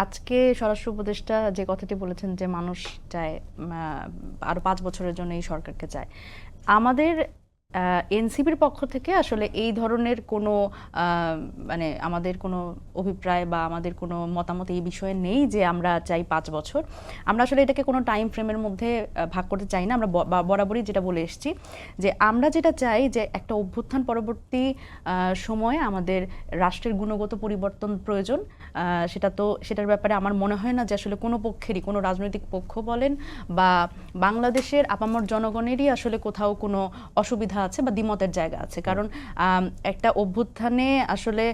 আজকে স্বরাষ্ট্র উপদেষ্টা যে কথাটি বলেছেন যে মানুষ চায় আরো 5 বছরের জন্য এই সরকারকে চায়, আমাদের এনসিপির পক্ষ থেকে আসলে এই ধরনের কোনো মানে আমাদের কোনো অভিপ্রায় বা আমাদের কোনো মতামত এই বিষয়ে নেই যে আমরা চাই 5 বছর। আমরা আসলে এটাকে কোনো টাইম ফ্রেমের মধ্যে ভাগ করতে চাই না। আমরা বরাবরই যেটা বলে এসেছি যে আমরা যেটা চাই যে একটা অভ্যুত্থান পরবর্তী সময়ে আমাদের রাষ্ট্রের গুণগত পরিবর্তন প্রয়োজন। সেটার ব্যাপারে আমার মনে হয় না যে আসলে কোনো পক্ষেরই, কোনো রাজনৈতিক পক্ষ বলেন বা বাংলাদেশের আপামর জনগণেরই আসলে কোথাও কোনো অসুবিধা আছে বা দ্বিমতের জায়গা আছে। কারণ একটা অভ্যুত্থানে আসলে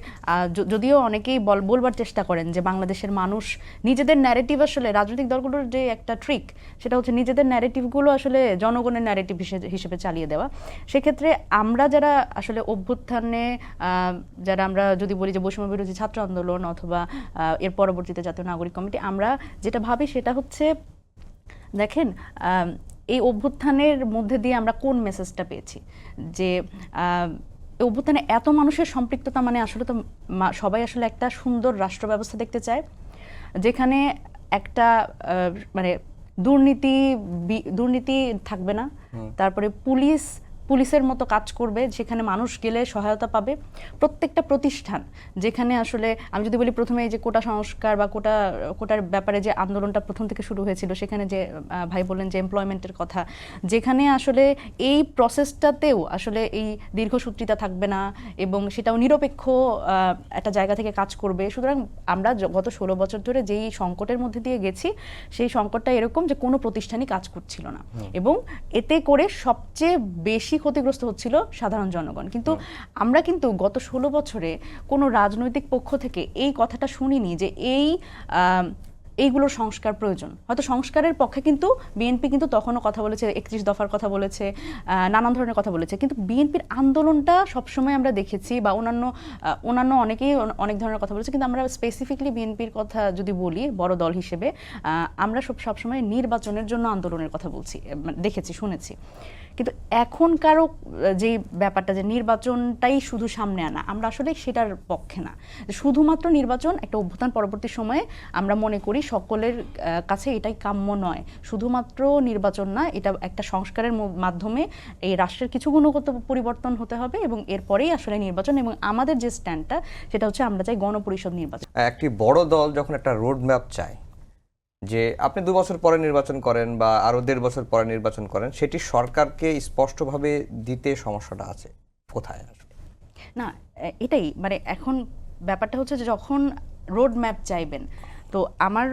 যদিও অনেকেই বলবার চেষ্টা করেন যে বাংলাদেশের মানুষ নিজেদের ন্যারেটিভ, আসলে রাজনৈতিক দলগুলোর যে একটা ট্রিক সেটা হচ্ছে নিজেদের ন্যারেটিভগুলো আসলে জনগণের ন্যারেটিভ হিসেবে চালিয়ে দেওয়া। সেক্ষেত্রে আমরা যারা আসলে অভ্যুত্থানে যারা আমরা যদি বলি যে বৈষম্য বিরোধী ছাত্র আন্দোলন অথবা এর পরবর্তীতে জাতীয় নাগরিক কমিটি, আমরা যেটা ভাবি সেটা হচ্ছে দেখেন এই অভ্যুত্থানের মধ্যে দিয়ে আমরা কোন মেসেজটা পেয়েছি যে অভ্যুত্থানে এত মানুষের সম্পৃক্ততা, মানে আসলে তো সবাই আসলে একটা সুন্দর রাষ্ট্র ব্যবস্থা দেখতে চায় যেখানে একটা মানে দুর্নীতি থাকবে না, তারপরে পুলিশের মতো কাজ করবে, যেখানে মানুষ গেলে সহায়তা পাবে। প্রত্যেকটা প্রতিষ্ঠান যেখানে আসলে আমি যদি বলি প্রথমে এই যে কোটা সংস্কার বা কোটার ব্যাপারে যে আন্দোলনটা প্রথম থেকে শুরু হয়েছিল, সেখানে যে ভাই বললেন যে এমপ্লয়মেন্টের কথা, যেখানে আসলে এই প্রসেসটাতেও আসলে এই দীর্ঘসূত্রিতা থাকবে না এবং সেটাও নিরপেক্ষ একটা জায়গা থেকে কাজ করবে। সুতরাং আমরা গত 16 বছর ধরে যেই সংকটের মধ্যে দিয়ে গেছি, সেই সংকটটা এরকম যে কোনো প্রতিষ্ঠানই কাজ করছিল না এবং এতে করে সবচেয়ে বেশি ক্ষতিগ্রস্ত হচ্ছিল সাধারণ জনগণ। কিন্তু আমরা কিন্তু গত 16 বছরে কোনো রাজনৈতিক পক্ষ থেকে এই কথাটা শুনিনি যে এইগুলোর সংস্কার প্রয়োজন। হয়তো সংস্কারের পক্ষে কিন্তু বিএনপি কিন্তু তখনও কথা বলেছে, 31 দফার কথা বলেছে, নানান ধরনের কথা বলেছে, কিন্তু বিএনপির আন্দোলনটা সবসময় আমরা দেখেছি বা অন্যান্য অনেকেই অনেক ধরনের কথা বলেছে, কিন্তু আমরা স্পেসিফিকলি বিএনপির কথা যদি বলি বড় দল হিসেবে, আমরা সবসময় নির্বাচনের জন্য আন্দোলনের কথা বলছি, দেখেছি, শুনেছি। কিন্তু এখনকারও যে ব্যাপারটা যে নির্বাচনটাই শুধু সামনে আনা, আমরা আসলে সেটার পক্ষে না। শুধুমাত্র নির্বাচন একটা অভ্যুত্থান পরবর্তী সময়ে আমরা মনে করি সকলের কাছে এটাই কাম্য নয়। শুধুমাত্র নির্বাচন না, এটা একটা সংস্কারের মাধ্যমে এই রাষ্ট্রের কিছু গুণগত পরিবর্তন হতে হবে এবং এরপরেই আসলে নির্বাচন। এবং আমাদের যে স্ট্যান্ডটা সেটা হচ্ছে আমরা চাই গণপরিষদ নির্বাচন। একটি বড় দল যখন একটা রোড ম্যাপ চায় যে আপনি 2 বছর পরে নির্বাচন করেন বা আরো 1.5 বছর পরে নির্বাচন করেন, সেটি সরকারকে স্পষ্টভাবে দিতে সমস্যাটা আছে কোথায়? না, এটাই মানে এখন ব্যাপারটা হচ্ছে যে যখন রোড ম্যাপ চাইবেন, তো আমার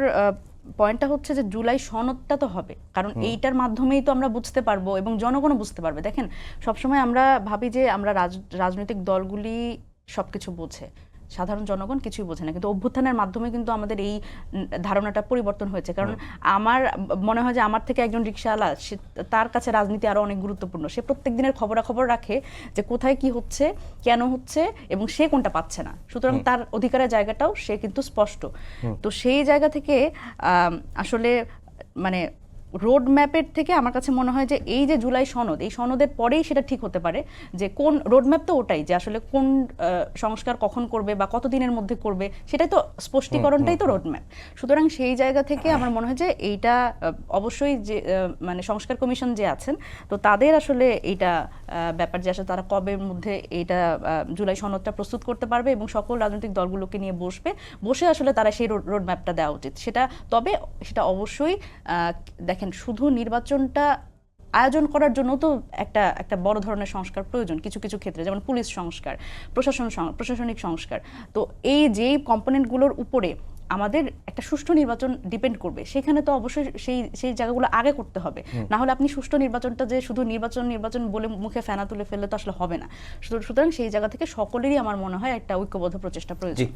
পয়েন্টটা হচ্ছে যে জুলাই সনদটা তো হবে, কারণ এইটার মাধ্যমেই তো আমরা বুঝতে পারবো এবং জনগণও বুঝতে পারবে। দেখেন, সবসময় আমরা ভাবি যে আমরা রাজনৈতিক দলগুলি সবকিছু বোঝে, সাধারণ জনগণ কিছুই বোঝে না, কিন্তু অভ্যুত্থানের মাধ্যমে কিন্তু আমাদের এই ধারণাটা পরিবর্তন হয়েছে। কারণ আমার মনে হয় যে আমার থেকে একজন রিকশাওয়ালা, তার কাছে রাজনীতি আরো অনেক গুরুত্বপূর্ণ। সে প্রত্যেক দিনের খবরাখবর রাখে যে কোথায় কি হচ্ছে, কেন হচ্ছে এবং সে কোনটা পাচ্ছে না। সুতরাং তার অধিকারের জায়গাটাও সে কিন্তু স্পষ্ট। তো সেই জায়গা থেকে আসলে মানে রোড ম্যাপের থেকে আমার কাছে মনে হয় যে এই যে জুলাই সনদ, এই সনদের পরেই সেটা ঠিক হতে পারে যে কোন রোড ম্যাপ, তো ওটাই যে আসলে কোন সংস্কার কখন করবে বা কতদিনের মধ্যে করবে, সেটাই তো স্পষ্টীকরণটাই তো রোড ম্যাপ। সুতরাং সেই জায়গা থেকে আমার মনে হয় যে এইটা অবশ্যই যে মানে সংস্কার কমিশন যে আছেন, তো তাদের আসলে এইটা ব্যাপার যে আসলে তারা কবের মধ্যে এইটা জুলাই সনদটা প্রস্তুত করতে পারবে এবং সকল রাজনৈতিক দলগুলোকে নিয়ে বসে আসলে তারা সেই রোড ম্যাপটা দেওয়া উচিত। তবে সেটা অবশ্যই দেখেন, শুধু নির্বাচনটা আয়োজন করার জন্য তো একটা বড় ধরনের সংস্কার প্রয়োজন কিছু কিছু ক্ষেত্রে, যেমন পুলিশ সংস্কার, প্রশাসনিক সংস্কার। তো এই যেই কম্পোনেন্টগুলোর উপরে আমাদের একটা সুষ্ঠু নির্বাচন ডিপেন্ড করবে, সেখানে তো অবশ্যই সেই জায়গাগুলো আগে করতে হবে। না হলে আপনি সুষ্ঠু নির্বাচনটা যে শুধু নির্বাচন বলে মুখে ফেনা তুলে ফেললে তো আসলে হবে না। সুতরাং সেই জায়গা থেকে সকলেরই আমার মনে হয় একটা ঐক্যবদ্ধ প্রচেষ্টা প্রয়োজন।